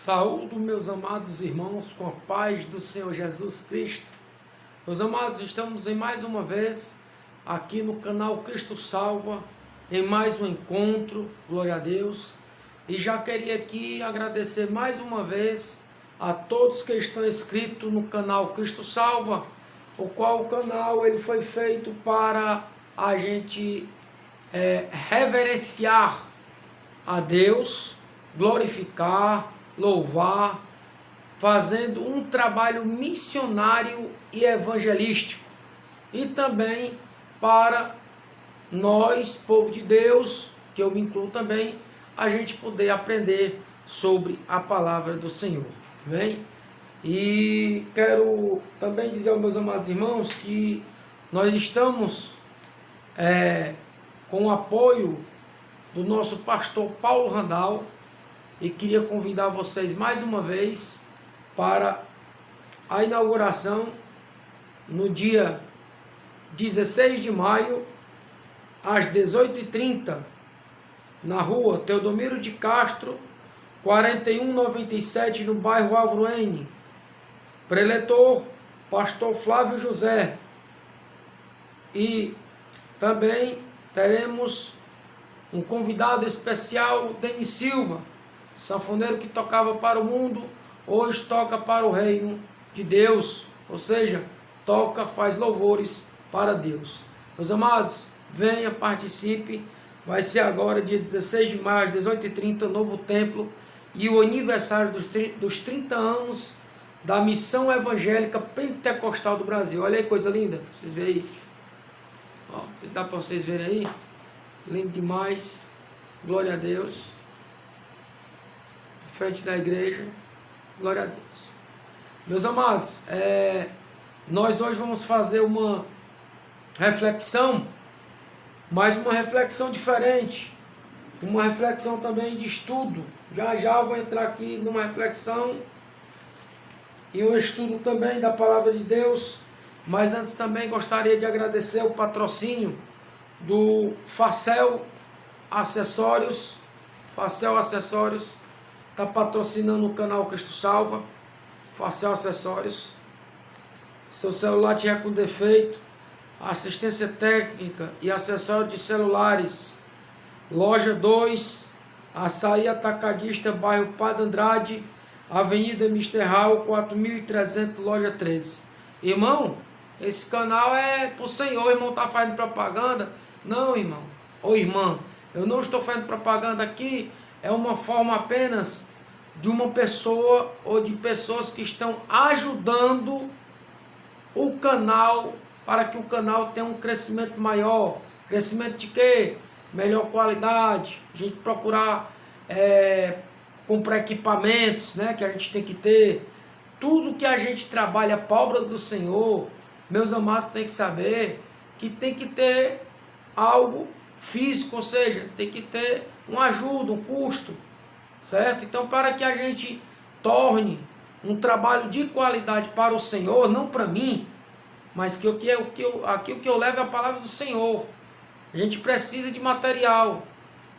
Saúdo, meus amados irmãos, com a paz do Senhor Jesus Cristo. Meus amados, estamos em mais uma vez aqui no canal Cristo Salva, em mais um encontro, glória a Deus. E já queria aqui agradecer mais uma vez a todos que estão inscritos no canal Cristo Salva, o qual o canal ele foi feito para a gente reverenciar a Deus, glorificar, louvar, fazendo um trabalho missionário e evangelístico, e também para nós, povo de Deus, que eu me incluo também, a gente poder aprender sobre a palavra do Senhor, amém? E quero também dizer aos meus amados irmãos que nós estamos com o apoio do nosso pastor Paulo Randal, e queria convidar vocês mais uma vez para a inauguração no dia 16 de maio, às 18h30, na rua Teodomiro de Castro, 4197, no bairro Álvaro N. Preletor, pastor Flávio José. E também teremos um convidado especial, Denis Silva, sanfoneiro que tocava para o mundo, hoje toca para o reino de Deus, ou seja, toca, faz louvores para Deus. Meus amados, venha, participe, vai ser agora dia 16 de maio, às 18h30, novo templo, e o aniversário dos 30 anos da Missão Evangélica Pentecostal do Brasil. Olha aí, coisa linda, vocês veem aí, ó, dá para vocês verem aí, lindo demais, glória a Deus. Frente da igreja, glória a Deus. Meus amados, nós hoje vamos fazer uma reflexão, mas uma reflexão diferente, uma reflexão também de estudo. Já vou entrar aqui numa reflexão e um estudo também da palavra de Deus, mas antes também gostaria de agradecer o patrocínio do Facel Acessórios. Facel Acessórios está patrocinando o canal Cristo Salva, Facel Acessórios. Seu celular tiver com defeito, assistência técnica e acessório de celulares. Loja 2, Açaí Atacadista, bairro Padre Andrade, Avenida Mister Hall, 4300, loja 13. Irmão, esse canal é para o Senhor, irmão, está fazendo propaganda? Não, irmão, ou irmã, eu não estou fazendo propaganda aqui. É uma forma apenas de uma pessoa ou de pessoas que estão ajudando o canal para que o canal tenha um crescimento maior. Crescimento de quê? Melhor qualidade, a gente procurar comprar equipamentos, né, que a gente tem que ter. Tudo que a gente trabalha para a obra do Senhor, meus amados, tem que saber que tem que ter algo físico, ou seja, tem que ter uma ajuda, um custo, certo? Então, para que a gente torne um trabalho de qualidade para o Senhor, não para mim, mas que aquilo que eu levo é a palavra do Senhor. A gente precisa de material,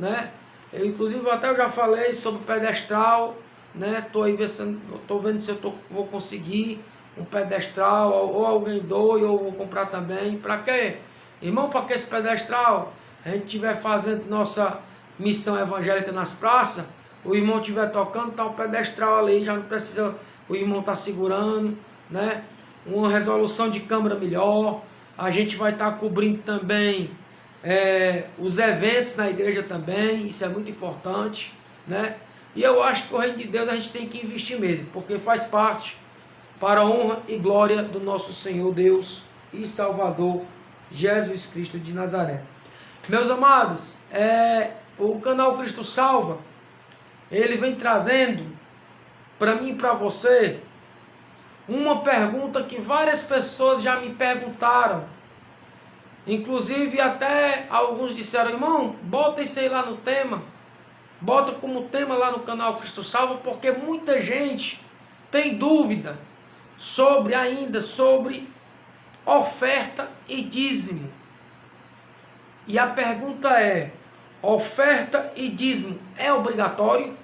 né? Inclusive, eu já falei sobre pedestral, né? Estou vendo se vou conseguir um pedestral, ou alguém doe, ou vou comprar também. Para quê? Irmão, para que esse pedestral? A gente estiver fazendo nossa missão evangélica nas praças, o irmão estiver tocando, está um pedestral ali, já não precisa o irmão estar segurando, né? Uma resolução de câmera melhor. A gente vai estar cobrindo também os eventos na igreja também, isso é muito importante, né? E eu acho que o reino de Deus a gente tem que investir mesmo, porque faz parte para a honra e glória do nosso Senhor Deus e Salvador Jesus Cristo de Nazaré. Meus amados, o canal Cristo Salva, ele vem trazendo para mim e para você uma pergunta que várias pessoas já me perguntaram. Inclusive até alguns disseram: irmão, bota isso aí lá no tema, bota como tema lá no canal Cristo Salva, porque muita gente tem dúvida sobre oferta e dízimo. E a pergunta é: oferta e dízimo é obrigatório?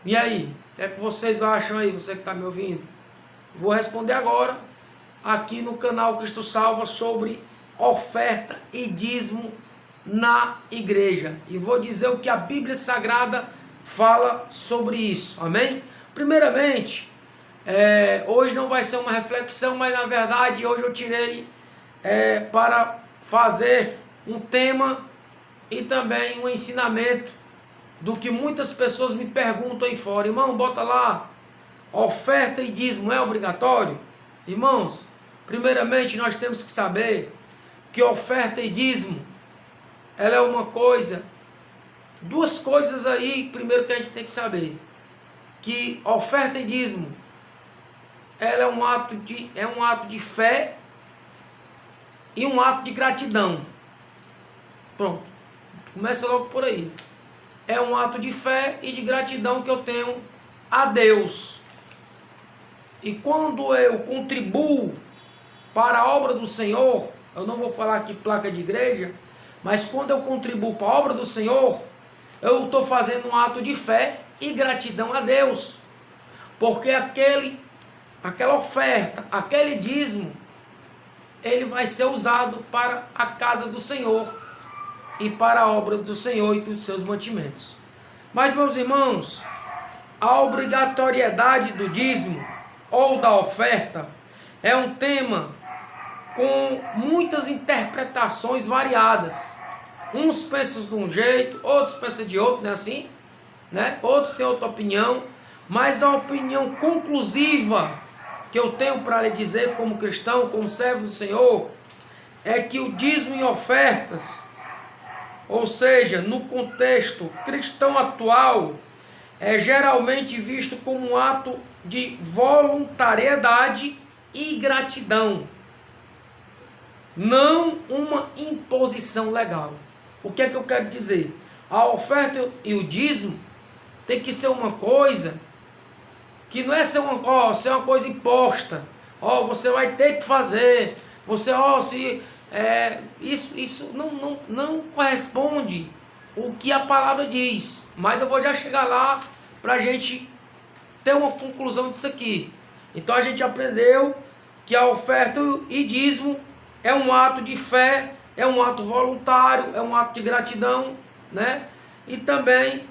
E aí? O que é que vocês acham aí, você que está me ouvindo? Vou responder agora aqui no canal Cristo Salva sobre oferta e dízimo na igreja. E vou dizer o que a Bíblia Sagrada fala sobre isso. Amém? Primeiramente, hoje não vai ser uma reflexão, mas na verdade hoje eu tirei para fazer um tema e também um ensinamento do que muitas pessoas me perguntam aí fora. Irmão, bota lá, oferta e dízimo é obrigatório? Irmãos, primeiramente nós temos que saber que oferta e dízimo, ela é uma coisa, duas coisas aí, primeiro que a gente tem que saber, que oferta e dízimo, ela é um ato de fé e um ato de gratidão. Pronto, começa logo por aí. É um ato de fé e de gratidão que eu tenho a Deus. E quando eu contribuo para a obra do Senhor, eu não vou falar aqui placa de igreja, mas quando eu contribuo para a obra do Senhor, eu estou fazendo um ato de fé e gratidão a Deus. Porque aquela oferta, aquele dízimo, ele vai ser usado para a casa do Senhor e para a obra do Senhor e dos seus mantimentos. Mas, meus irmãos, a obrigatoriedade do dízimo ou da oferta é um tema com muitas interpretações variadas. Uns pensam de um jeito, outros pensam de outro, não é assim? Né? Outros têm outra opinião, mas a opinião conclusiva que eu tenho para lhe dizer como cristão, como servo do Senhor, é que o dízimo e ofertas, ou seja, no contexto cristão atual, é geralmente visto como um ato de voluntariedade e gratidão, não uma imposição legal. O que é que eu quero dizer? A oferta e o dízimo tem que ser uma coisa que não é ser uma coisa imposta. Você vai ter que fazer. Isso não corresponde o que a palavra diz. Mas eu vou já chegar lá para a gente ter uma conclusão disso aqui. Então a gente aprendeu que a oferta e dízimo é um ato de fé, é um ato voluntário, é um ato de gratidão, né? E também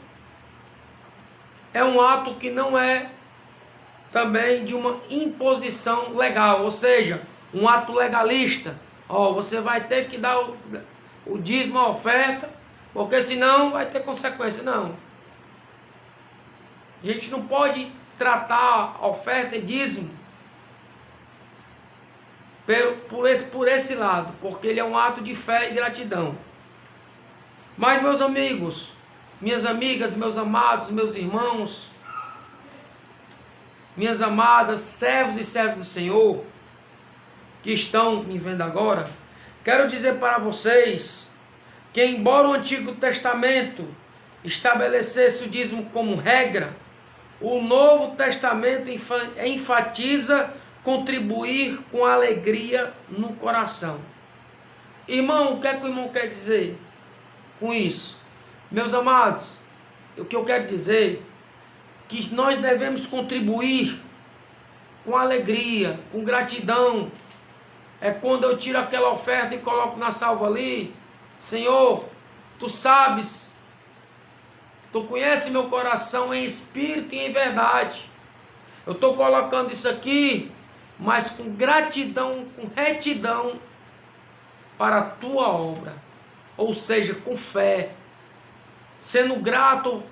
é um ato que não é também de uma imposição legal, ou seja, um ato legalista. Você vai ter que dar o dízimo, a oferta, porque senão vai ter consequência. Não. A gente não pode tratar a oferta e dízimo por esse lado, porque ele é um ato de fé e gratidão. Mas, meus amigos, minhas amigas, meus amados, meus irmãos, minhas amadas, servos e servas do Senhor, que estão me vendo agora, quero dizer para vocês que, embora o Antigo Testamento estabelecesse o dízimo como regra, o Novo Testamento enfatiza contribuir com alegria no coração. Irmão, o que é que o irmão quer dizer com isso? Meus amados, o que eu quero dizer é que nós devemos contribuir com alegria, com gratidão. É quando eu tiro aquela oferta e coloco na salva ali. Senhor, tu sabes, tu conheces meu coração em espírito e em verdade. Eu estou colocando isso aqui, mas com gratidão, com retidão para a tua obra. Ou seja, com fé, sendo grato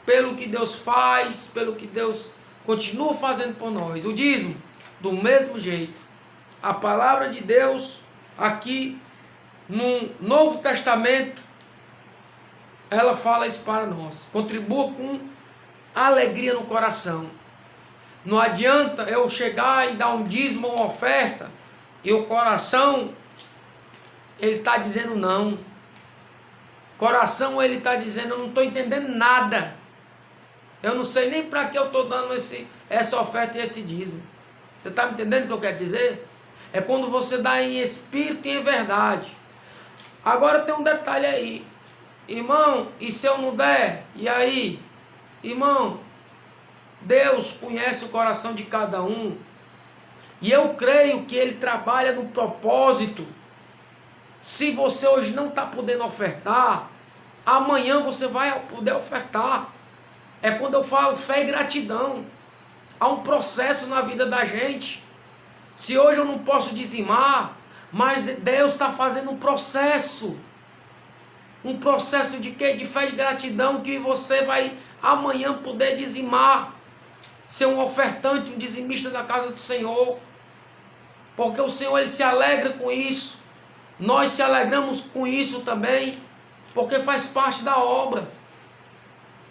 pelo que Deus faz, pelo que Deus continua fazendo por nós. O dízimo, do mesmo jeito. A palavra de Deus, aqui no Novo Testamento, ela fala isso para nós. Contribua com alegria no coração. Não adianta eu chegar e dar um dízimo ou uma oferta e o coração, ele está dizendo não. Coração, ele está dizendo, eu não estou entendendo nada. Eu não sei nem para que eu estou dando essa oferta e esse dízimo. Você está me entendendo o que eu quero dizer? É quando você dá em espírito e em verdade. Agora tem um detalhe aí. Irmão, e se eu não der? E aí? Irmão, Deus conhece o coração de cada um. E eu creio que Ele trabalha no propósito. Se você hoje não está podendo ofertar, amanhã você vai poder ofertar. É quando eu falo fé e gratidão. Há um processo na vida da gente. Se hoje eu não posso dizimar, mas Deus está fazendo um processo. Um processo de quê? De fé e gratidão, que você vai amanhã poder dizimar. Ser um ofertante, um dizimista da casa do Senhor. Porque o Senhor, Ele se alegra com isso. Nós se alegramos com isso também. Porque faz parte da obra.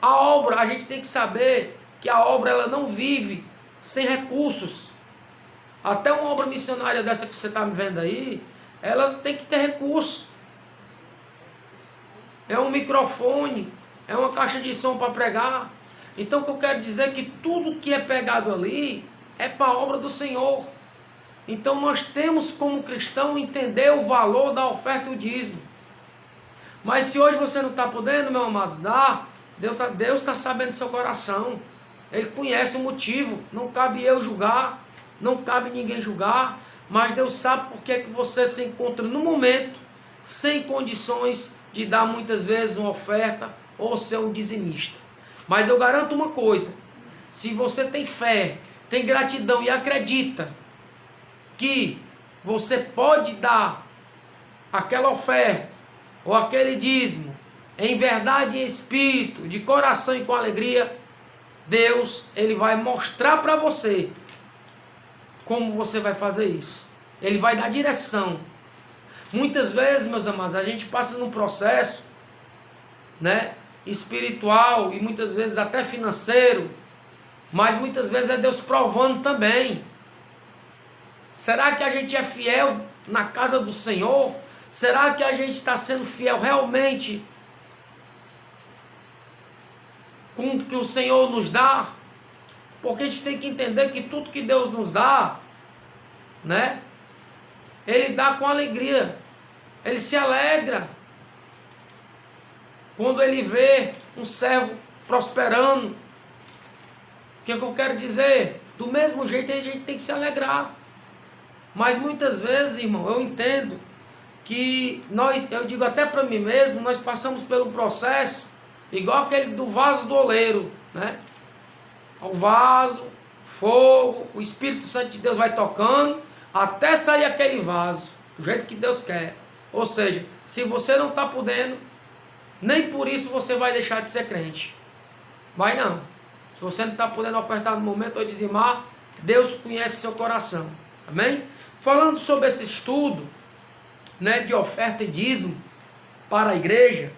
A obra, a gente tem que saber que a obra ela não vive sem recursos. Até uma obra missionária dessa que você está me vendo aí, ela tem que ter recurso. É um microfone, é uma caixa de som para pregar. Então o que eu quero dizer é que tudo que é pegado ali é para a obra do Senhor. Então nós temos como cristão entender o valor da oferta e o dízimo. Mas se hoje você não está podendo, meu amado, dar, Deus está sabendo do seu coração. Ele conhece o motivo. Não cabe eu julgar, não cabe ninguém julgar, mas Deus sabe por que você se encontra no momento sem condições de dar muitas vezes uma oferta ou ser um dizimista. Mas eu garanto uma coisa: se você tem fé, tem gratidão e acredita que você pode dar aquela oferta ou aquele dízimo em verdade e em espírito, de coração e com alegria, Deus, Ele vai mostrar para você como você vai fazer isso. Ele vai dar direção. Muitas vezes, meus amados, a gente passa num processo, né, espiritual e muitas vezes até financeiro, mas muitas vezes é Deus provando também. Será que a gente é fiel na casa do Senhor? Será que a gente está sendo fiel realmente com o que o Senhor nos dá? Porque a gente tem que entender que tudo que Deus nos dá, né, Ele dá com alegria. Ele se alegra quando Ele vê um servo prosperando. O que eu quero dizer? Do mesmo jeito a gente tem que se alegrar. Mas muitas vezes, irmão, eu entendo que eu digo até para mim mesmo, nós passamos pelo processo igual aquele do vaso do oleiro, né? O vaso, fogo, o Espírito Santo de Deus vai tocando até sair aquele vaso, do jeito que Deus quer. Ou seja, se você não está podendo, nem por isso você vai deixar de ser crente. Vai não. Se você não está podendo ofertar no momento ou dizimar, Deus conhece seu coração. Amém? Falando sobre esse estudo, né, de oferta e dízimo para a igreja,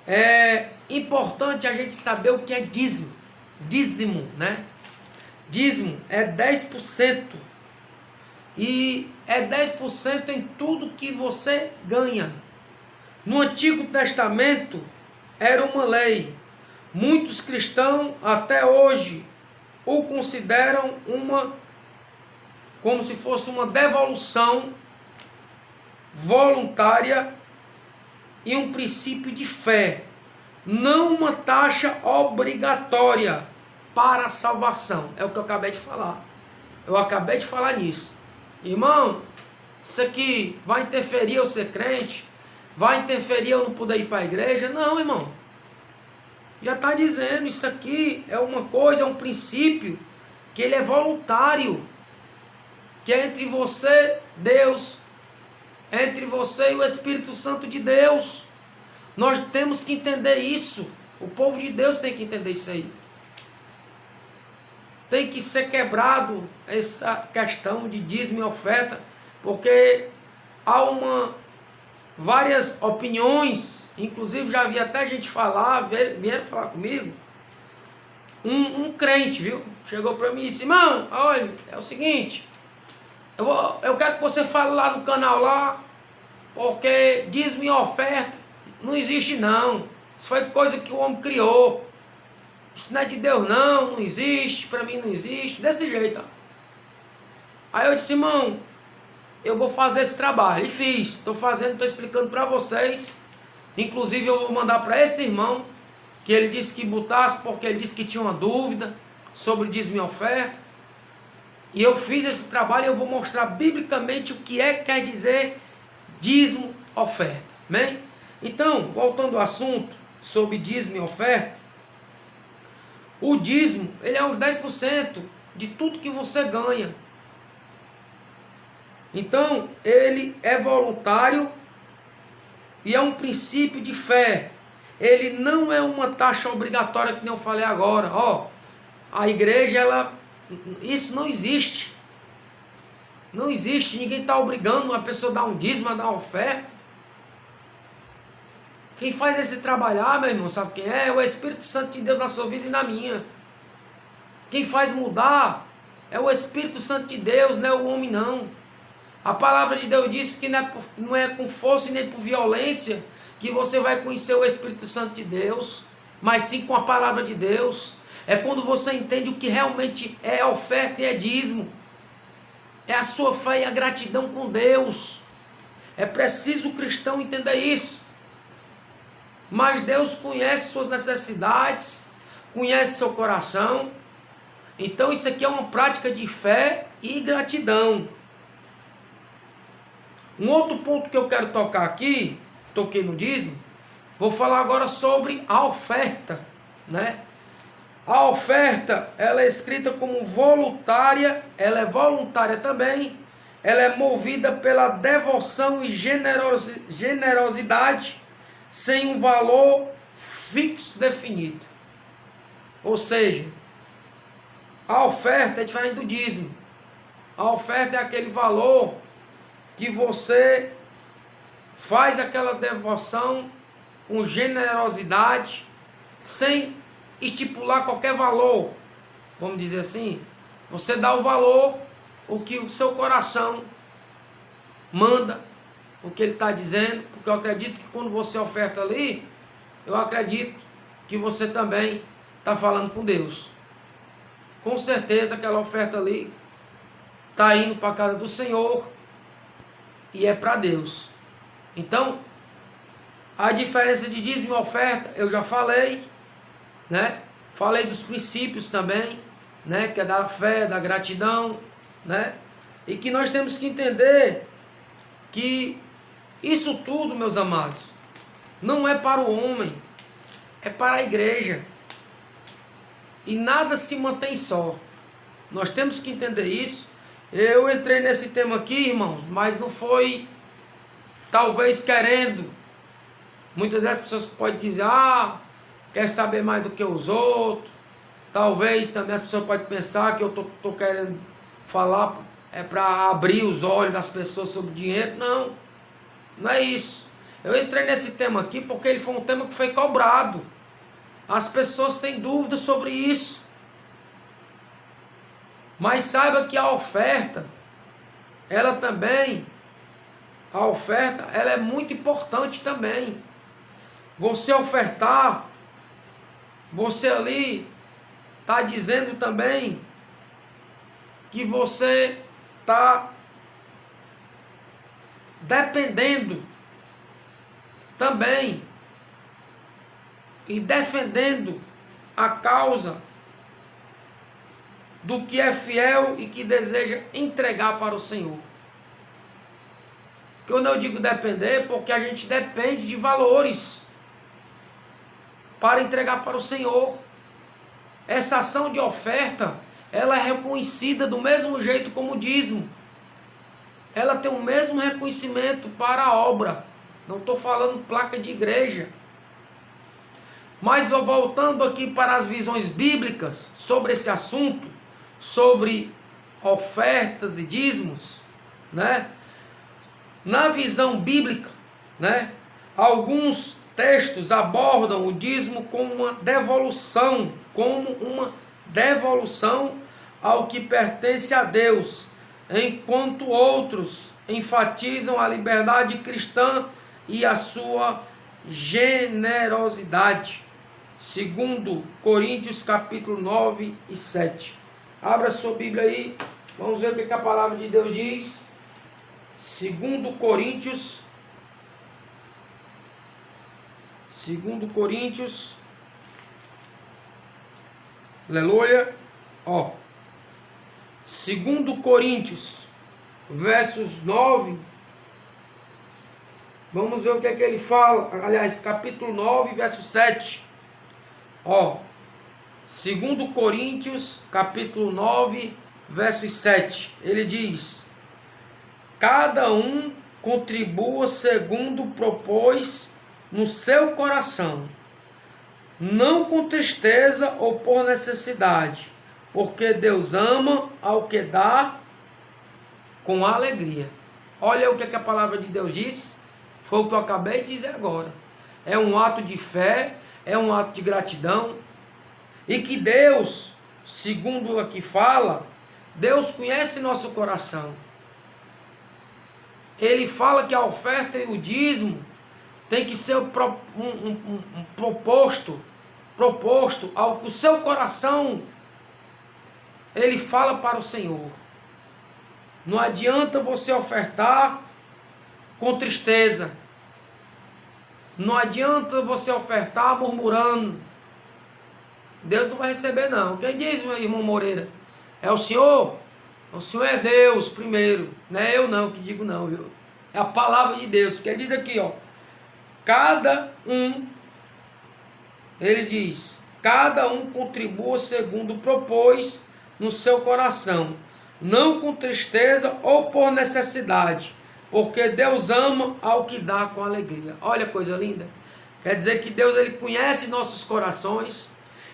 é importante a gente saber o que é dízimo. Dízimo, né? Dízimo é 10%. E é 10% em tudo que você ganha. No Antigo Testamento era uma lei. Muitos cristãos até hoje o consideram como se fosse uma devolução voluntária e um princípio de fé, não uma taxa obrigatória para a salvação. É o que eu acabei de falar. Eu acabei de falar nisso. Irmão, isso aqui vai interferir eu ser crente? Vai interferir eu não poder ir para a igreja? Não, irmão. Já está dizendo, isso aqui é uma coisa, é um princípio, que ele é voluntário. Que é entre você, Deus, entre você e o Espírito Santo de Deus. Nós temos que entender isso. O povo de Deus tem que entender isso aí. Tem que ser quebrado essa questão de dízimo e oferta, porque há várias opiniões, inclusive já vi até gente vieram falar comigo, um crente, viu? Chegou para mim e disse: irmão, olha, é o seguinte, eu quero que você fale lá no canal lá, porque dízimo e oferta não existe não. Isso foi coisa que o homem criou. Isso não é de Deus não existe, para mim não existe. Desse jeito, ó. Aí eu disse: irmão, eu vou fazer esse trabalho. E fiz, estou fazendo, estou explicando para vocês. Inclusive eu vou mandar para esse irmão que ele disse que botasse porque ele disse que tinha uma dúvida sobre dízimo e oferta. E eu fiz esse trabalho e eu vou mostrar biblicamente o que quer dizer dízimo, oferta. Amém? Então, voltando ao assunto sobre dízimo e oferta, o dízimo, ele é uns 10% de tudo que você ganha. Então, ele é voluntário e é um princípio de fé. Ele não é uma taxa obrigatória, que nem eu falei agora. Ó, a igreja, isso não existe. Não existe, ninguém está obrigando uma pessoa a dar um dízimo, a dar uma oferta. Quem faz esse trabalhar, meu irmão, sabe quem é? É o Espírito Santo de Deus na sua vida e na minha. Quem faz mudar é o Espírito Santo de Deus, não é o homem não. A palavra de Deus diz que não é com força e nem por violência que você vai conhecer o Espírito Santo de Deus, mas sim com a palavra de Deus. É quando você entende o que realmente é oferta e é dízimo. É a sua fé e a gratidão com Deus. É preciso o cristão entender isso. Mas Deus conhece suas necessidades, conhece seu coração. Então isso aqui é uma prática de fé e gratidão. Um outro ponto que eu quero tocar aqui, toquei no dízimo, vou falar agora sobre a oferta, né? A oferta, ela é escrita como voluntária, ela é voluntária também, ela é movida pela devoção e generosidade, sem um valor fixo definido. Ou seja, a oferta é diferente do dízimo. A oferta é aquele valor que você faz aquela devoção com generosidade, sem estipular qualquer valor. Vamos dizer assim, você dá o valor, o que o seu coração manda, o que ele está dizendo, porque eu acredito que quando você oferta ali, eu acredito que você também está falando com Deus. Com certeza aquela oferta ali está indo para a casa do Senhor e é para Deus. Então, a diferença de dízimo e oferta, eu já falei, né? Falei dos princípios também, né? Que é da fé, da gratidão, né? E que nós temos que entender que isso tudo, meus amados, não é para o homem, é para a igreja. E nada se mantém só. Nós temos que entender isso. Eu entrei nesse tema aqui, irmãos, mas não foi talvez querendo. Muitas vezes as pessoas podem dizer, quer saber mais do que os outros. Talvez também as pessoas podem pensar que eu estou querendo falar para abrir os olhos das pessoas sobre dinheiro. Não, não é isso. Eu entrei nesse tema aqui porque ele foi um tema que foi cobrado. As pessoas têm dúvidas sobre isso. Mas saiba que a oferta, ela é muito importante também. Você ofertar, você ali está dizendo também que você está dependendo também e defendendo a causa do que é fiel e que deseja entregar para o Senhor. Quando eu digo depender, porque a gente depende de valores para entregar para o Senhor. Essa ação de oferta, ela é reconhecida do mesmo jeito como o dízimo. Ela tem o mesmo reconhecimento para a obra. Não estou falando placa de igreja. Mas voltando aqui para as visões bíblicas sobre esse assunto, sobre ofertas e dízimos, né? Na visão bíblica, né? Alguns textos abordam o dízimo como uma devolução ao que pertence a Deus, enquanto outros enfatizam a liberdade cristã e a sua generosidade. Segundo Coríntios capítulo 9 e 7. Abra sua Bíblia aí, vamos ver o que a palavra de Deus diz. Segundo Coríntios Aleluia. Ó. 2 Coríntios, versos 9. Vamos ver o que é que ele fala. Aliás, capítulo 9, verso 7. Ó. 2 Coríntios, capítulo 9, verso 7. Ele diz: cada um contribua segundo propôs no seu coração, não com tristeza ou por necessidade, porque Deus ama ao que dá com alegria. Olha o que a palavra de Deus diz. Foi o que eu acabei de dizer agora. É um ato de fé, é um ato de gratidão. E que Deus, segundo aqui fala, Deus conhece nosso coração. Ele fala que a oferta e o dízimo tem que ser proposto ao que o seu coração ele fala para o Senhor. Não adianta você ofertar com tristeza. Não adianta você ofertar murmurando. Deus não vai receber não. Quem diz, meu irmão Moreira? É o Senhor? O Senhor é Deus primeiro. Não é eu não que digo não, viu? É a palavra de Deus. Porque diz aqui, ó. Cada um, ele diz, cada um contribua segundo propôs no seu coração, não com tristeza ou por necessidade, porque Deus ama ao que dá com alegria. Olha que coisa linda. Quer dizer que Deus ele conhece nossos corações,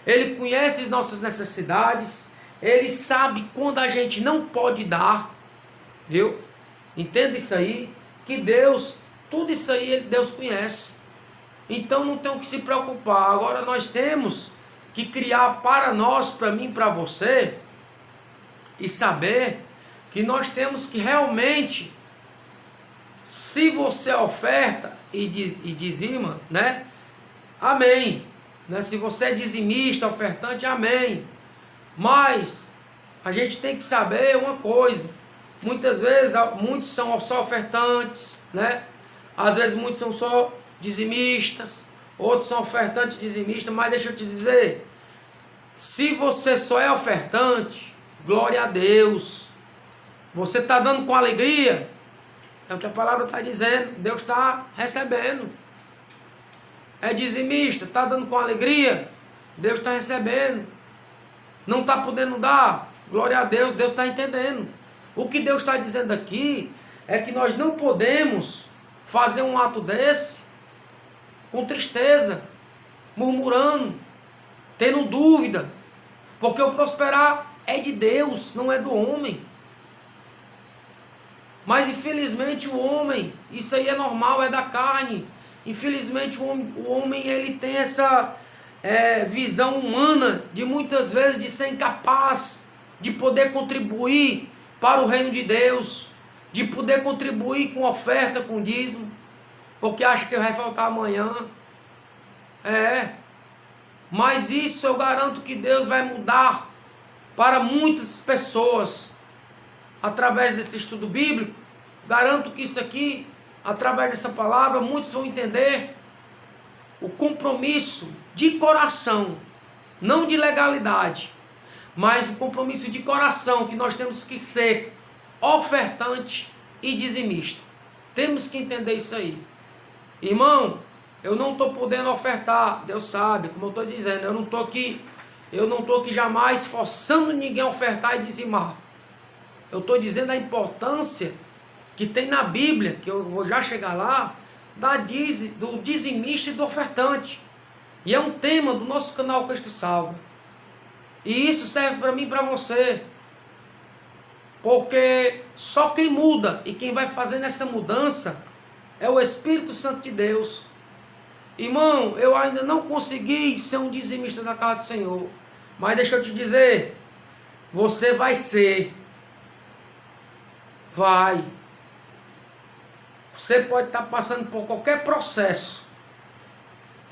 ele conhece nossas necessidades, ele sabe quando a gente não pode dar, viu? Entenda isso aí, que Deus, tudo isso aí Deus conhece. Então não tem o que se preocupar. Agora nós temos que criar para nós, para mim, para você, e saber que nós temos que realmente, se você oferta e dizima, né? Amém. Né? Se você é dizimista, ofertante, amém. Mas a gente tem que saber uma coisa. Muitas vezes, muitos são só ofertantes, né? Às vezes muitos são só dizimistas, outros são ofertantes dizimistas, mas deixa eu te dizer, se você só é ofertante, glória a Deus, você está dando com alegria, é o que a palavra está dizendo, Deus está recebendo. É dizimista, está dando com alegria, Deus está recebendo. Não está podendo dar, glória a Deus, Deus está entendendo. O que Deus está dizendo aqui é que nós não podemos fazer um ato desse com tristeza, murmurando, tendo dúvida, porque o prosperar é de Deus, não é do homem. Mas infelizmente o homem, isso aí é normal, é da carne. Infelizmente o homem ele tem essa visão humana de muitas vezes de ser incapaz de poder contribuir para o reino de Deus, de poder contribuir com oferta, com dízimo, porque acha que vai faltar amanhã. Mas isso eu garanto que Deus vai mudar para muitas pessoas através desse estudo bíblico. Garanto que isso aqui, através dessa palavra, muitos vão entender o compromisso de coração, não de legalidade, mas o compromisso de coração que nós temos que ser ofertante e dizimista. Temos que entender isso aí. Irmão, eu não estou podendo ofertar, Deus sabe, como eu estou dizendo, eu não estou aqui jamais forçando ninguém a ofertar e dizimar. Eu estou dizendo a importância que tem na Bíblia, que eu vou já chegar lá, do dizimista e do ofertante. E é um tema do nosso canal Cristo Salva. E isso serve para mim e para você. Porque só quem muda e quem vai fazendo essa mudança é o Espírito Santo de Deus. Irmão, eu ainda não consegui ser um dizimista da casa do Senhor. Mas deixa eu te dizer, você vai ser. Vai. Você pode estar passando por qualquer processo,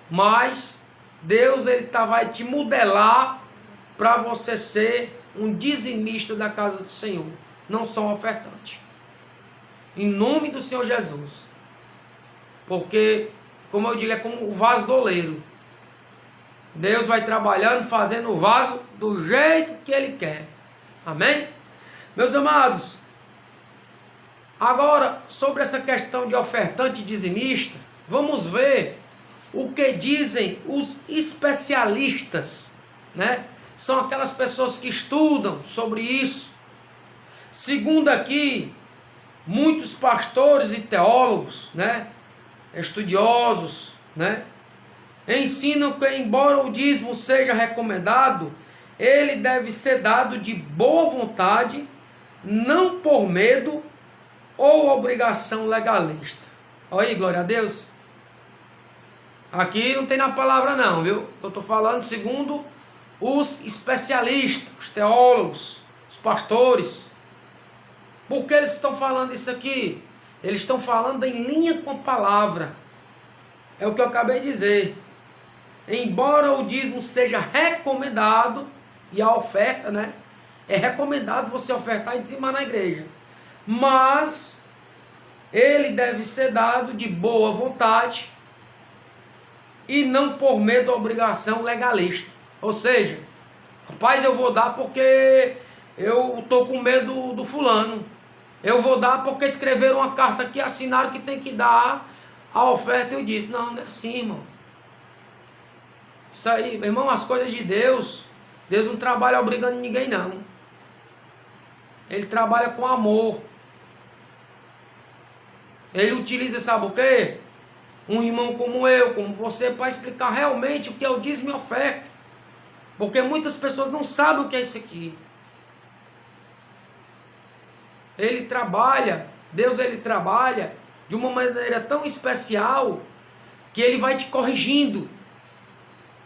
mas Deus vai te modelar para você ser um dizimista da casa do Senhor, não só um ofertante. Em nome do Senhor Jesus. Porque, como eu digo, é como o vaso do oleiro. Deus vai trabalhando, fazendo o vaso do jeito que Ele quer. Amém? Meus amados, agora sobre essa questão de ofertante e dizimista, vamos ver o que dizem os especialistas, né? São aquelas pessoas que estudam sobre isso. Segundo aqui, muitos pastores e teólogos, né? Estudiosos, né? Ensinam que, embora o dízimo seja recomendado, ele deve ser dado de boa vontade, não por medo ou obrigação legalista. Olha aí, glória a Deus. Aqui não tem na palavra não, viu? Eu estou falando segundo os especialistas, os teólogos, os pastores. Por que eles estão falando isso aqui? Eles estão falando em linha com a palavra. É o que eu acabei de dizer. Embora o dízimo seja recomendado, e a oferta, né? É recomendado você ofertar e dizimar na igreja. Mas ele deve ser dado de boa vontade e não por medo ou obrigação legalista. Ou seja, rapaz, eu vou dar porque eu estou com medo do fulano. Eu vou dar porque escreveram uma carta aqui, assinaram que tem que dar a oferta. Eu disse, não, não é assim, irmão. Isso aí, meu irmão, as coisas de Deus, Deus não trabalha obrigando ninguém, não. Ele trabalha com amor. Ele utiliza, sabe o quê? Um irmão como eu, como você, para explicar realmente o que é o dízimo e oferta. Porque muitas pessoas não sabem o que é isso aqui. Ele trabalha, Deus ele trabalha de uma maneira tão especial que ele vai te corrigindo.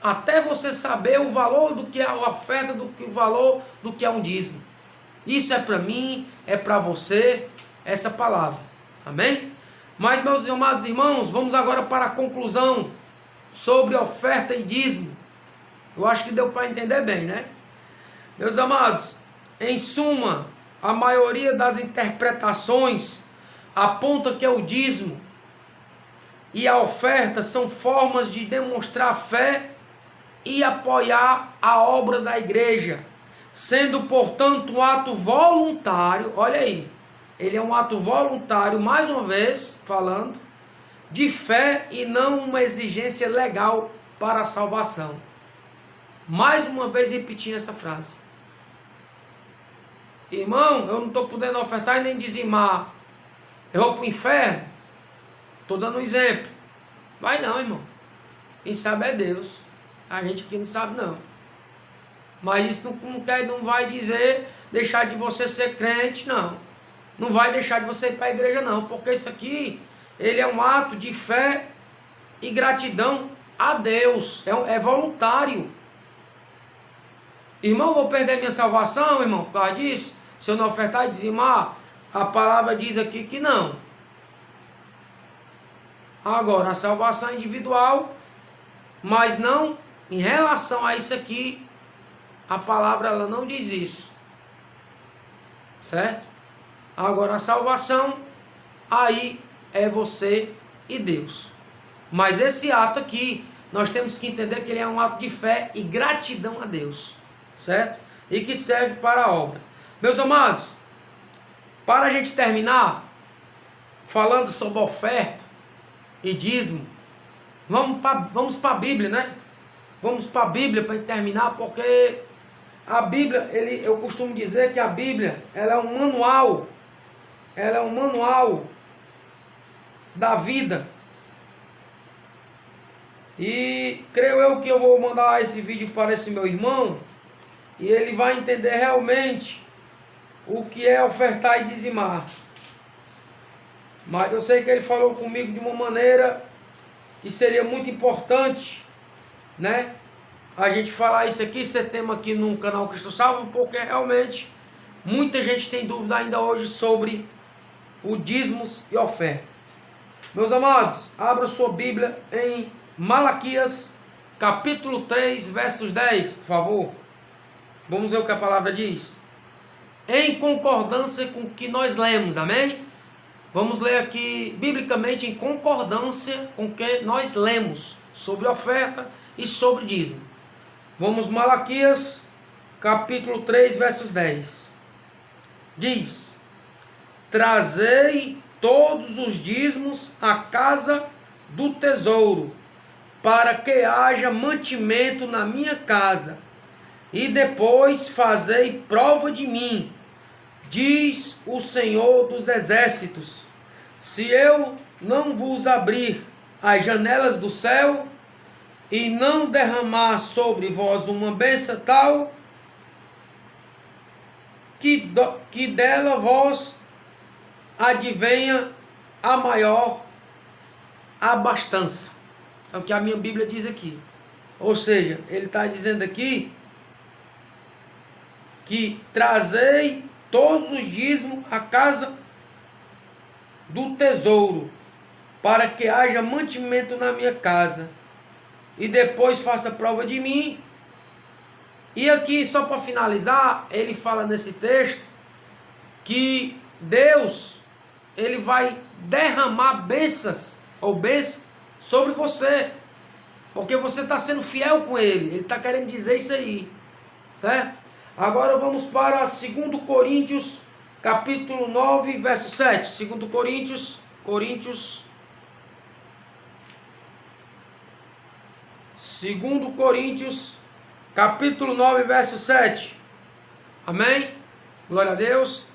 Até você saber o valor do que é a oferta, o valor do que é um dízimo. Isso é para mim, é para você, essa palavra. Amém? Mas, meus amados irmãos, vamos agora para a conclusão sobre oferta e dízimo. Eu acho que deu para entender bem, né? Meus amados, em suma, a maioria das interpretações aponta que o dízimo e a oferta são formas de demonstrar fé e apoiar a obra da igreja, sendo, portanto, um ato voluntário. Olha aí, ele é um ato voluntário, mais uma vez falando, de fé e não uma exigência legal para a salvação. Mais uma vez repetindo essa frase. Irmão, eu não estou podendo ofertar e nem dizimar. Eu vou para o inferno? Estou dando um exemplo. Vai não, irmão. Quem sabe é Deus. A gente aqui não sabe não. Mas isso não vai dizer deixar de você ser crente, não. Não vai deixar de você ir para a igreja, não. Porque isso aqui, ele é um ato de fé e gratidão a Deus. É voluntário. Irmão, vou perder minha salvação, irmão, por causa disso? Se eu não ofertar e dizimar, a palavra diz aqui que não. Agora, a salvação é individual, mas não em relação a isso aqui, a palavra ela não diz isso. Certo? Agora, a salvação, aí é você e Deus. Mas esse ato aqui, nós temos que entender que ele é um ato de fé e gratidão a Deus. Certo? E que serve para a obra. Meus amados, para a gente terminar, falando sobre oferta e dízimo, vamos para a Bíblia, né? Vamos para a Bíblia para terminar, porque a Bíblia, eu costumo dizer que a Bíblia, ela é um manual da vida. E creio eu que eu vou mandar esse vídeo para esse meu irmão, e ele vai entender realmente o que é ofertar e dizimar. Mas eu sei que ele falou comigo de uma maneira que seria muito importante, né? A gente falar isso aqui, esse tema aqui no canal Cristo Salva, porque realmente muita gente tem dúvida ainda hoje sobre o dízimos e oferta. Meus amados, abra sua Bíblia em Malaquias, capítulo 3, versos 10, por favor. Vamos ver o que a palavra diz. Em concordância com o que nós lemos, amém? Vamos ler aqui, biblicamente, em concordância com o que nós lemos sobre oferta e sobre dízimo. Vamos, Malaquias, capítulo 3, versos 10. Diz: trazei todos os dízimos à casa do tesouro, para que haja mantimento na minha casa, e depois fazei prova de mim, diz o Senhor dos Exércitos, se eu não vos abrir as janelas do céu, e não derramar sobre vós uma bênção tal, que dela vós advenha a maior abastança. É o que a minha Bíblia diz aqui. Ou seja, ele está dizendo aqui que trazei todos os dízimos à casa do tesouro, para que haja mantimento na minha casa, e depois faça prova de mim. E aqui, só para finalizar, ele fala nesse texto que Deus, ele vai derramar bênçãos ou bênçãos sobre você, porque você está sendo fiel com ele está querendo dizer isso aí, certo? Agora vamos para 2 Coríntios, capítulo 9, verso 7. 2 Coríntios, 2 Coríntios, capítulo 9, verso 7. Amém? Glória a Deus.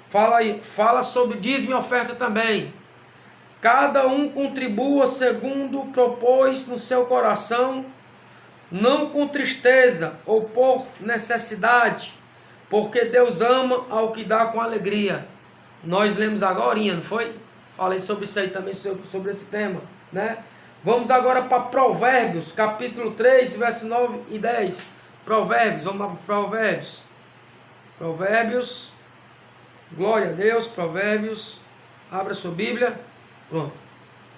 Fala aí, fala sobre dízimo e oferta também. Cada um contribua segundo propôs no seu coração, não com tristeza ou por necessidade, porque Deus ama ao que dá com alegria. Nós lemos agora, não foi? Falei sobre isso aí também, sobre esse tema, né? Vamos agora para Provérbios, capítulo 3, verso 9 e 10. Provérbios, vamos lá para Provérbios. Provérbios, glória a Deus, Provérbios, abra sua Bíblia. Pronto.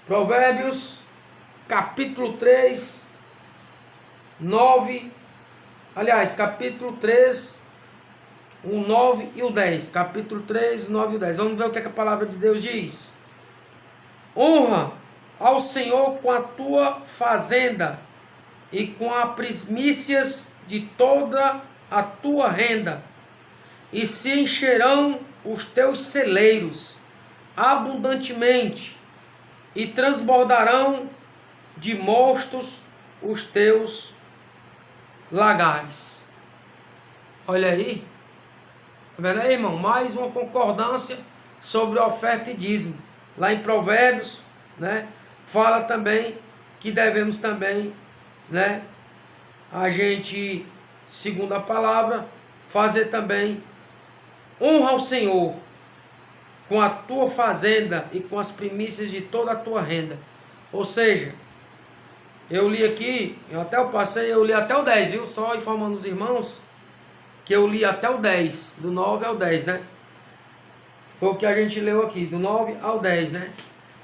Provérbios, capítulo 3, 9, aliás, capítulo 3, o 9 e o 10. Capítulo 3, o 9 e o 10. Vamos ver o que a palavra de Deus diz. Honra ao Senhor com a tua fazenda e com as primícias de toda a tua renda, e se encherão os teus celeiros abundantemente, e transbordarão de mostos os teus lagares. Olha aí, tá vendo aí, irmão? Mais uma concordância sobre oferta e dízimo. Lá em Provérbios, né, fala também que devemos também, né, a gente, segundo a palavra, fazer também honra ao Senhor com a tua fazenda e com as primícias de toda a tua renda. Ou seja, eu li aqui, eu li até o 10, viu? Só informando os irmãos que eu li até o 10, do 9 ao 10, né? Foi o que a gente leu aqui, do 9 ao 10, né?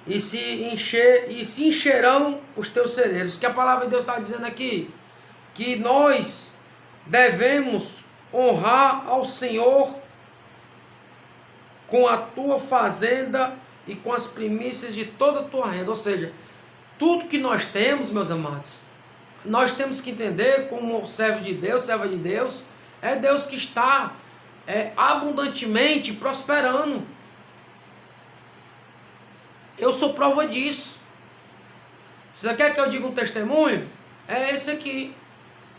E se encherão os teus celeiros. O que a palavra de Deus está dizendo aqui? Que nós devemos honrar ao Senhor com a tua fazenda e com as primícias de toda a tua renda. Ou seja, tudo que nós temos, meus amados, nós temos que entender como servo de Deus, serva de Deus, é Deus que está abundantemente prosperando. Eu sou prova disso. Você quer que eu diga um testemunho? É esse aqui.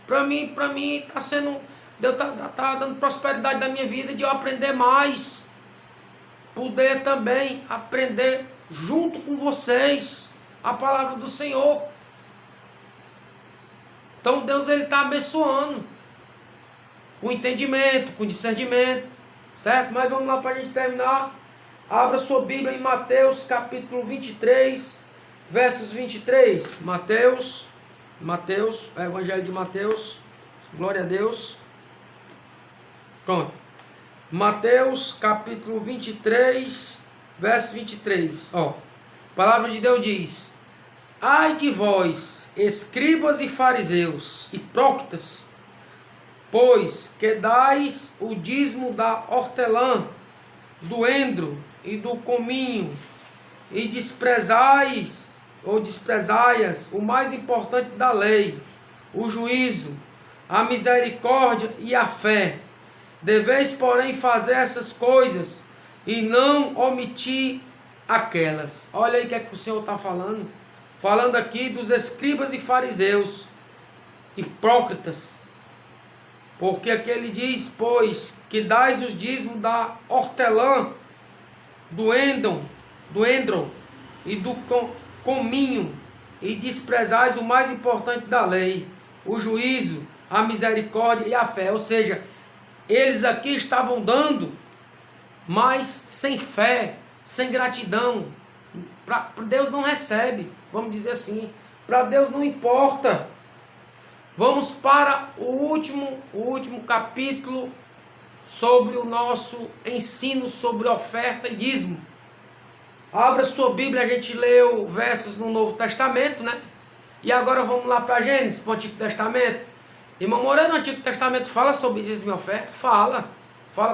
Para mim está sendo, Deus está dando prosperidade na minha vida, de eu aprender mais, poder também aprender junto com vocês a palavra do Senhor. Então Deus, ele está abençoando com entendimento, com discernimento, certo? Mas vamos lá para a gente terminar. Abra sua Bíblia em Mateus capítulo 23, versos 23. Mateus, Evangelho de Mateus, glória a Deus. Pronto. Mateus capítulo 23, verso 23. Ó, a palavra de Deus diz: ai de vós, escribas e fariseus, hipócritas, pois que dais o dízimo da hortelã, do endro e do cominho, e desprezais o mais importante da lei, o juízo, a misericórdia e a fé. Deveis, porém, fazer essas coisas e não omitir aquelas. Olha aí o que é que o Senhor está falando. Falando aqui dos escribas e fariseus, hipócritas. Porque aqui ele diz, pois, que dais os dízimos da hortelã, do endron e do cominho, e desprezais o mais importante da lei, o juízo, a misericórdia e a fé. Ou seja, eles aqui estavam dando, mas sem fé, sem gratidão. Para Deus não recebe, vamos dizer assim. Para Deus não importa. Vamos para o último capítulo sobre o nosso ensino sobre oferta e dízimo. Abra sua Bíblia, a gente leu versos no Novo Testamento, né? E agora vamos lá para Gênesis, para o Antigo Testamento. Irmão Moreira, no Antigo Testamento fala sobre dízimo e oferta? Fala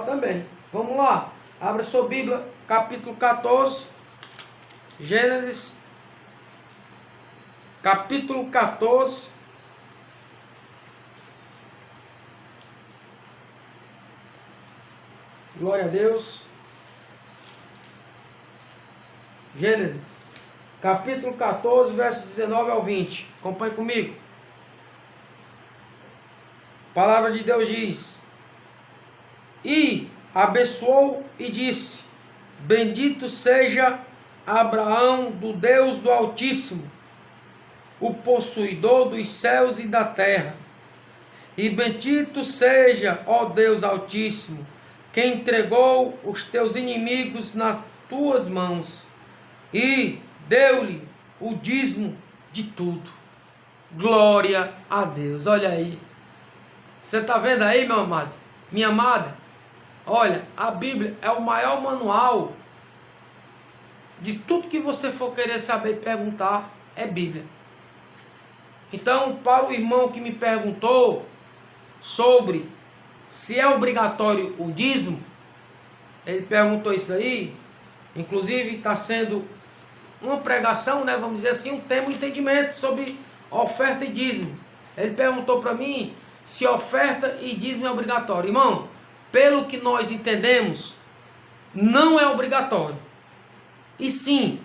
também. Vamos lá, abra sua Bíblia, capítulo 14, Gênesis, capítulo 14. Glória a Deus. Gênesis, capítulo 14, versos 19 ao 20. Acompanhe comigo. A palavra de Deus diz: E abençoou e disse: Bendito seja Abraão do Deus do Altíssimo, o possuidor dos céus e da terra. E bendito seja, ó Deus Altíssimo, quem entregou os teus inimigos nas tuas mãos, e deu-lhe o dízimo de tudo. Glória a Deus. Olha aí. Você está vendo aí, meu amado? Minha amada? Olha, a Bíblia é o maior manual de tudo que você for querer saber e perguntar, é Bíblia. Então, para o irmão que me perguntou sobre se é obrigatório o dízimo, ele perguntou isso aí, inclusive está sendo uma pregação, né, vamos dizer assim, um tema, um entendimento sobre oferta e dízimo. Ele perguntou para mim se oferta e dízimo é obrigatório. Irmão, pelo que nós entendemos, não é obrigatório. E sim,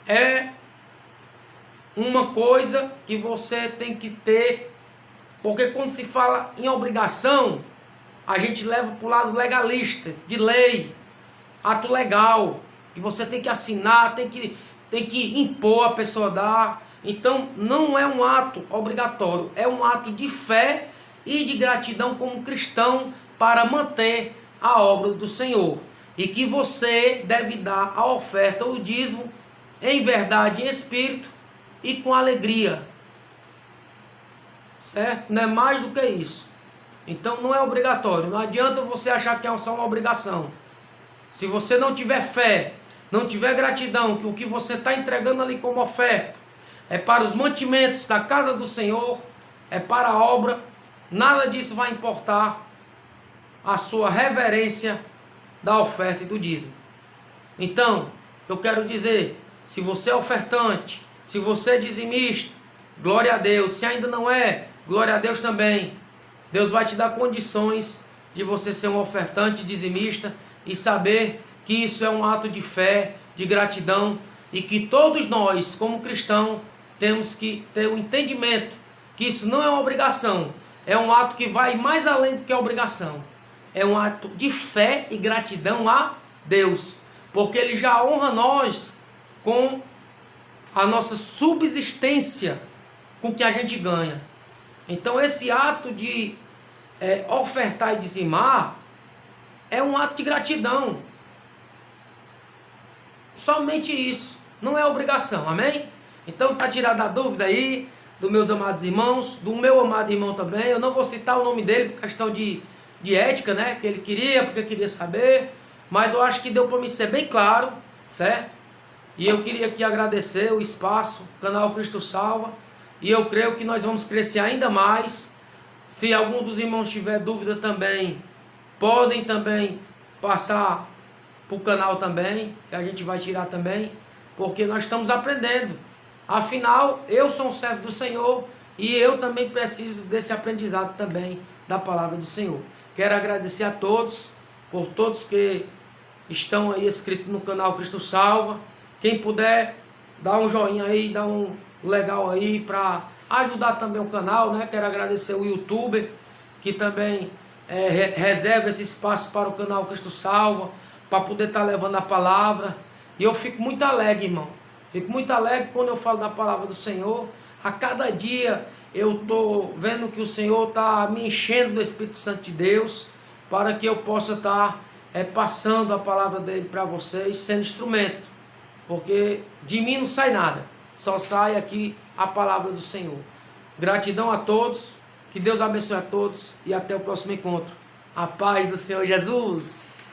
é uma coisa que você tem que ter, porque quando se fala em obrigação, a gente leva para o lado legalista, de lei, ato legal, que você tem que assinar, tem que impor a pessoa dar. Então não é um ato obrigatório, é um ato de fé e de gratidão como cristão para manter a obra do Senhor. E que você deve dar a oferta, o dízimo, em verdade e em espírito e com alegria. Certo? Não é mais do que isso. Então não é obrigatório. Não adianta você achar que é só uma obrigação. Se você não tiver fé, não tiver gratidão, que o que você está entregando ali como oferta é para os mantimentos da casa do Senhor, é para a obra, nada disso vai importar a sua reverência da oferta e do dízimo. Então, eu quero dizer, se você é ofertante, se você é dizimista, glória a Deus. Se ainda não é, glória a Deus também. Deus vai te dar condições de você ser um ofertante dizimista e saber que isso é um ato de fé, de gratidão, e que todos nós, como cristãos, temos que ter o entendimento que isso não é uma obrigação, é um ato que vai mais além do que a obrigação. É um ato de fé e gratidão a Deus, porque Ele já honra nós com a nossa subsistência, com o que a gente ganha. Então esse ato de ofertar e dizimar é um ato de gratidão. Somente isso, não é obrigação, amém? Então está tirada a dúvida aí dos meus amados irmãos, do meu amado irmão também. Eu não vou citar o nome dele por questão de ética, né? Que ele queria, porque queria saber. Mas eu acho que deu para mim ser bem claro, certo? E eu queria aqui agradecer o espaço, o canal Cristo Salva. E eu creio que nós vamos crescer ainda mais. Se algum dos irmãos tiver dúvida também, podem também passar para o canal também, que a gente vai tirar também, porque nós estamos aprendendo. Afinal, eu sou um servo do Senhor e eu também preciso desse aprendizado também da palavra do Senhor. Quero agradecer a todos, por todos que estão aí inscritos no canal Cristo Salva. Quem puder, dá um joinha aí, dá um legal aí para ajudar também o canal, né? Quero agradecer o YouTuber que também reserva esse espaço para o canal Cristo Salva, para poder estar levando a palavra. E eu fico muito alegre, irmão. Fico muito alegre quando eu falo da palavra do Senhor. A cada dia eu estou vendo que o Senhor está me enchendo do Espírito Santo de Deus, para que eu possa estar passando a palavra dele para vocês, sendo instrumento. Porque de mim não sai nada, só sai aqui a palavra do Senhor. Gratidão a todos, que Deus abençoe a todos e até o próximo encontro. A paz do Senhor Jesus.